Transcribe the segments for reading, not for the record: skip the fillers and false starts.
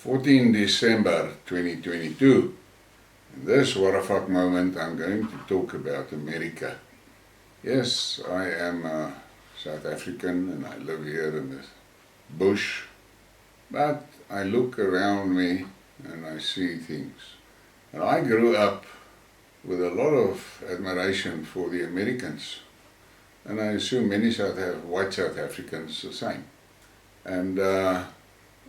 14 December 2022. In this what a fuck moment I'm going to talk about America. Yes, I am South African and I live here in the bush, but I look around me and I see things. And I grew up with a lot of admiration for the Americans, and I assume many white South Africans the same. And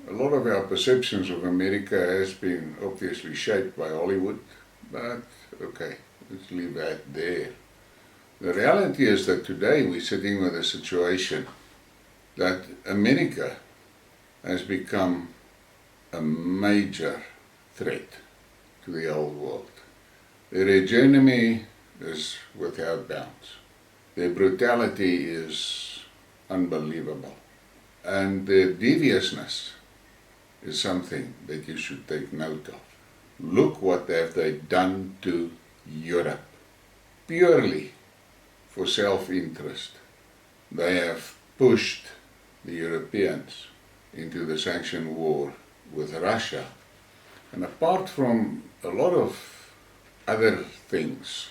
a lot of our perceptions of America has been obviously shaped by Hollywood, but okay, let's leave that there. The reality is that today we're sitting with a situation that America has become a major threat to the whole world. Their hegemony is without bounds. Their brutality is unbelievable. And their deviousness is something that you should take note of. Look what have they done to Europe. Purely for self-interest, they have pushed the Europeans into the sanction war with Russia. And apart from a lot of other things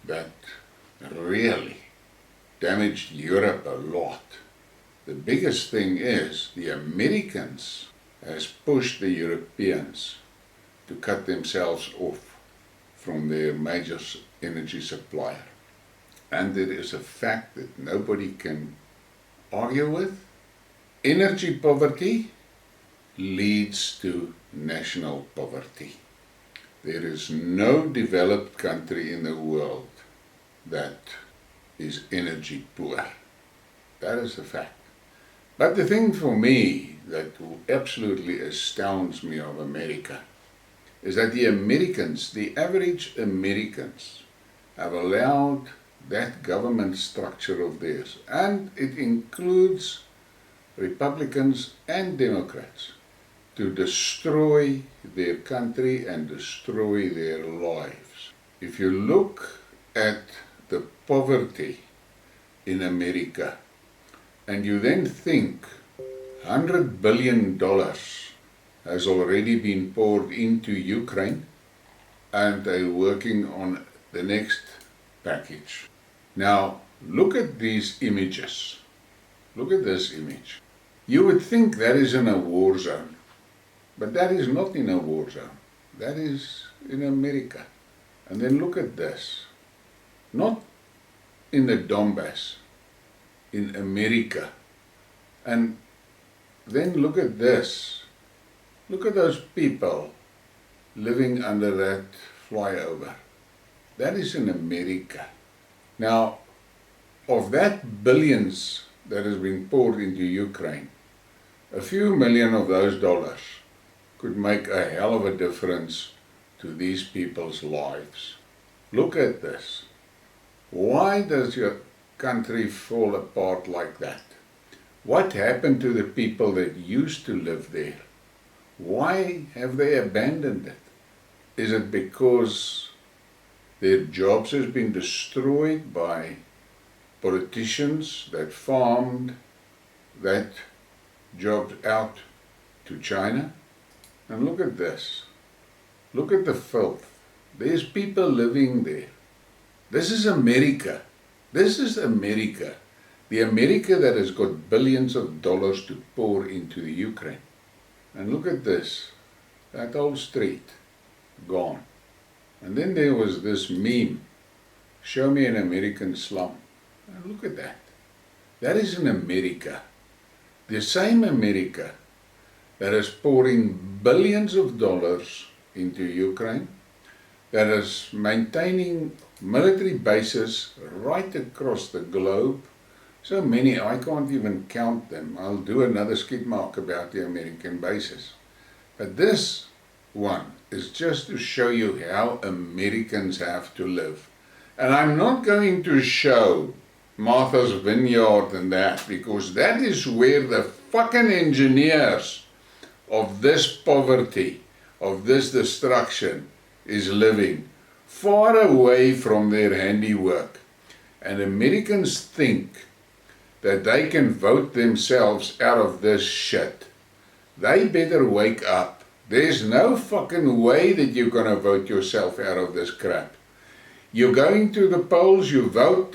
that really damaged Europe a lot, the biggest thing is the Americans has pushed the Europeans to cut themselves off from their major energy supplier. And it is a fact that nobody can argue with. Energy poverty leads to national poverty. There is no developed country in the world that is energy poor. That is a fact. But the thing for me that absolutely astounds me of America is that the Americans, the average Americans, have allowed that government structure of theirs, and it includes Republicans and Democrats, to destroy their country and destroy their lives. If you look at the poverty in America, and you then think $100 billion has already been poured into Ukraine, and they're working on the next package. Now, look at these images. Look at this image. You would think that is in a war zone, but that is not in a war zone. That is in America. And then look at this. Not in the Donbass, in America. And then look at this. Look at those people living under that flyover. That is in America. Now, of that billions that has been poured into Ukraine, a few million of those dollars could make a hell of a difference to these people's lives. Look at this. Why does your country fall apart like that? What happened to the people that used to live there? Why have they abandoned it? Is it because their jobs has been destroyed by politicians that farmed that job out to China? And look at this. Look at the filth. There's people living there. This is America. This is America. The America that has got billions of dollars to pour into the Ukraine. And look at this. That whole street. Gone. And then there was this meme. Show me an American slum. And look at that. That is in America. The same America that is pouring billions of dollars into Ukraine, that is maintaining military bases right across the globe. So many, I can't even count them. I'll do another Skidmark about the American bases. But this one is just to show you how Americans have to live. And I'm not going to show Martha's Vineyard and that, because that is where the fucking engineers of this poverty, of this destruction, is living, far away from their handiwork. And Americans think that they can vote themselves out of this shit. They better wake up. There's no fucking way that you're gonna vote yourself out of this crap. You're going to the polls, you vote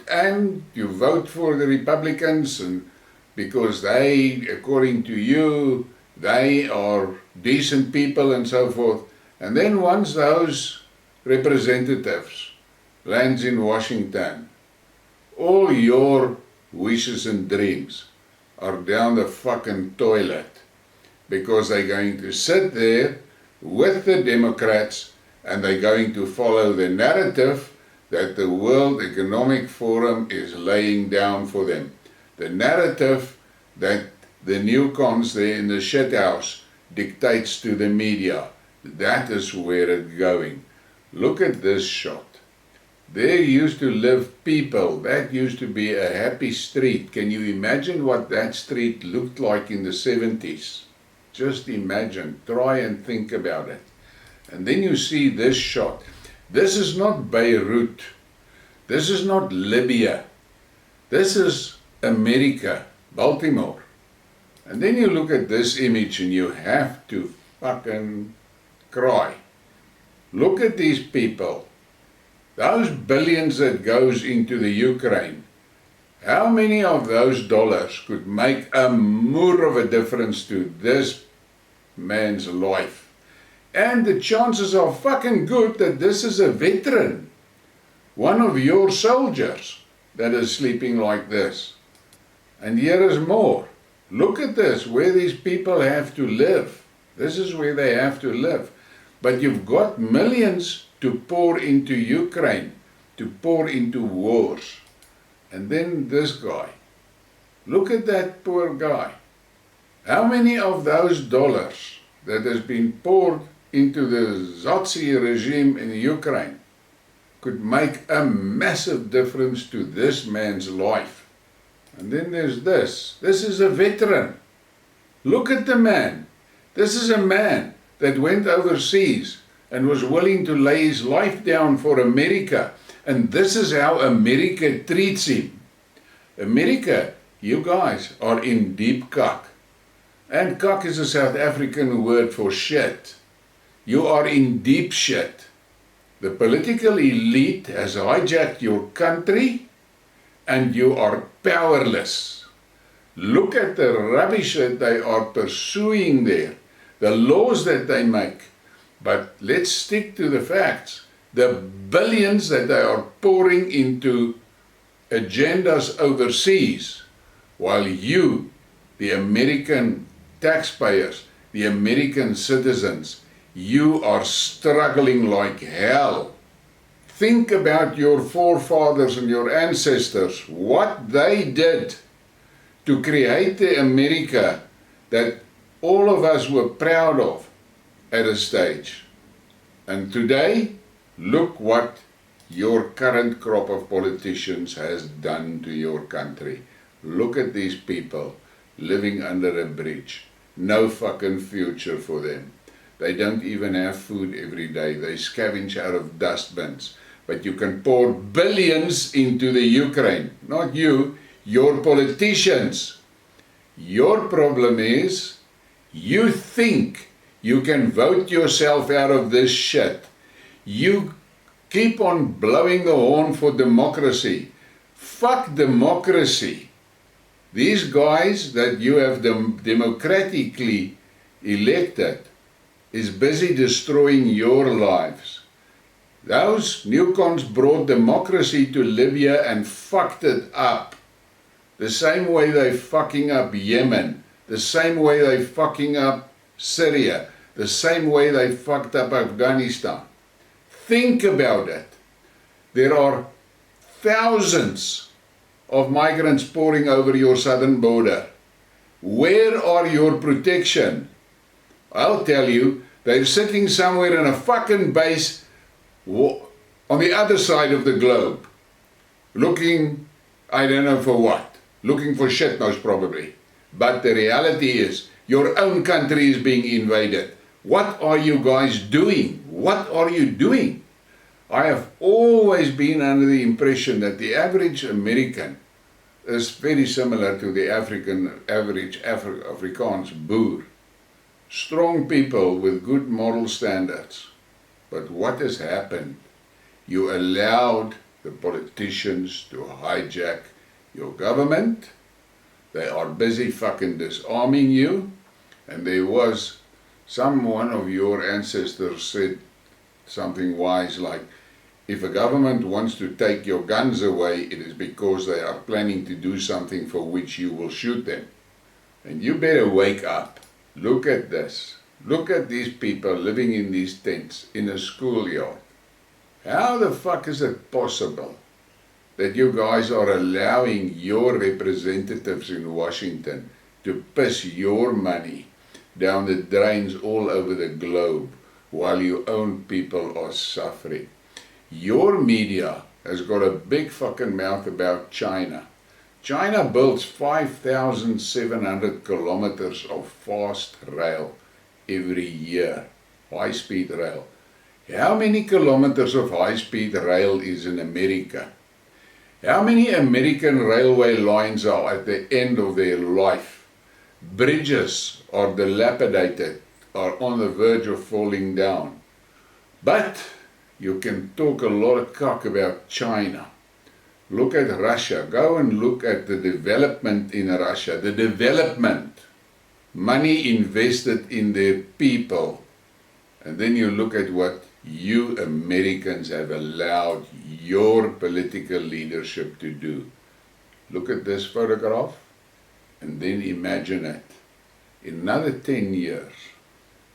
for the Republicans, and because they, according to you, they are decent people and so forth. And then once those representatives lands in Washington, all your wishes and dreams are down the fucking toilet, because they're going to sit there with the Democrats and they're going to follow the narrative that the World Economic Forum is laying down for them. The narrative that the newcons there in the shithouse dictates to the media. That is where it's going. Look at this shot. There used to live people. That used to be a happy street. Can you imagine what that street looked like in the 70s? Just imagine. Try and think about it. And then you see this shot. This is not Beirut. This is not Libya. This is America, Baltimore. And then you look at this image and you have to fucking cry. Look at these people. Those billions that goes into the Ukraine. How many of those dollars could make a moor of a difference to this man's life? And the chances are fucking good that this is a veteran, one of your soldiers that is sleeping like this. And here is more. Look at this, where these people have to live. This is where they have to live. But you've got millions to pour into Ukraine, to pour into wars. And then this guy. Look at that poor guy. How many of those dollars that has been poured into the Zazi regime in Ukraine could make a massive difference to this man's life? And then there's this. This is a veteran. Look at the man. This is a man that went overseas and was willing to lay his life down for America. And this is how America treats him. America, you guys are in deep cuck. And cuck is a South African word for shit. You are in deep shit. The political elite has hijacked your country and you are powerless. Look at the rubbish that they are pursuing there, the laws that they make. But let's stick to the facts. The billions that they are pouring into agendas overseas, while you, the American taxpayers, the American citizens, you are struggling like hell. Think about your forefathers and your ancestors, what they did to create the America that all of us were proud of at a stage. And today, look what your current crop of politicians has done to your country. Look at these people living under a bridge. No fucking future for them. They don't even have food every day. They scavenge out of dustbins. But you can pour billions into the Ukraine. Not you, your politicians. Your problem is, you think you can vote yourself out of this shit. You keep on blowing the horn for democracy. Fuck democracy. These guys that you have democratically elected is busy destroying your lives. Those newcons brought democracy to Libya and fucked it up. The same way they fucking up Yemen. The same way they fucking up Syria. The same way they fucked up Afghanistan. Think about it. There are thousands of migrants pouring over your southern border. Where are your protection? I'll tell you, they're sitting somewhere in a fucking base on the other side of the globe. Looking, I don't know for what. Looking for shit most probably. But the reality is, your own country is being invaded. What are you guys doing? What are you doing? I have always been under the impression that the average American is very similar to the average Afrikaans boer. strong people with good moral standards. But what has happened? You allowed the politicians to hijack your government. They are busy fucking disarming you. And there was one of your ancestors said something wise like, if a government wants to take your guns away, it is because they are planning to do something for which you will shoot them. And you better wake up. Look at this. Look at these people living in these tents in a schoolyard. How the fuck is it possible that you guys are allowing your representatives in Washington to piss your money down the drains all over the globe while your own people are suffering? Your media has got a big fucking mouth about China. China builds 5,700 kilometers of fast rail every year, high-speed rail. How many kilometers of high-speed rail is in America? How many American railway lines are at the end of their life? Bridges are dilapidated, are on the verge of falling down. But you can talk a lot of cock about China. Look at Russia. Go and look at the development in Russia. The development. Money invested in their people. And then you look at what you Americans have allowed your political leadership to do. Look at this photograph and then imagine it. In another 10 years,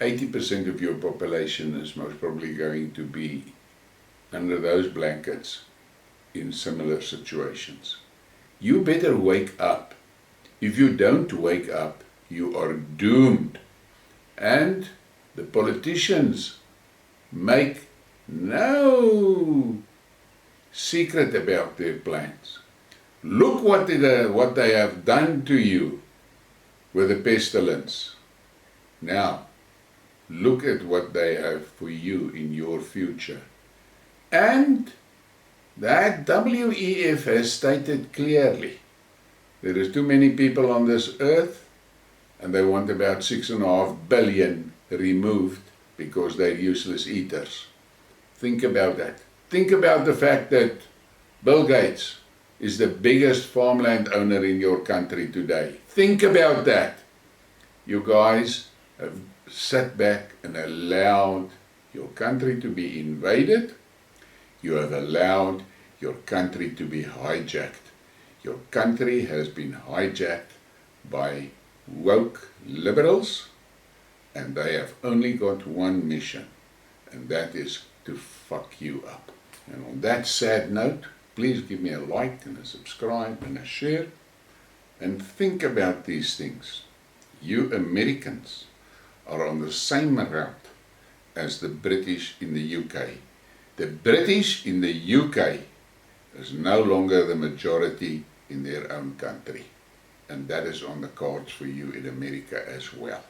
80% of your population is most probably going to be under those blankets in similar situations. You better wake up. If you don't wake up, you are doomed. And the politicians make no secret about their plans. Look what they have done to you with the pestilence. Now, look at what they have for you in your future. And that WEF has stated clearly, there is too many people on this earth, and they want about 6.5 billion removed because they're useless eaters. Think about that. Think about the fact that Bill Gates is the biggest farmland owner in your country today. Think about that. You guys have sat back and allowed your country to be invaded. You have allowed your country to be hijacked. Your country has been hijacked by woke liberals, and they have only got one mission, and that is to fuck you up. And on that sad note, please give me a like and a subscribe and a share, and think about these things. You Americans are on the same route as the British in the UK. The British in the UK is no longer the majority in their own country, and that is on the cards for you in America as well.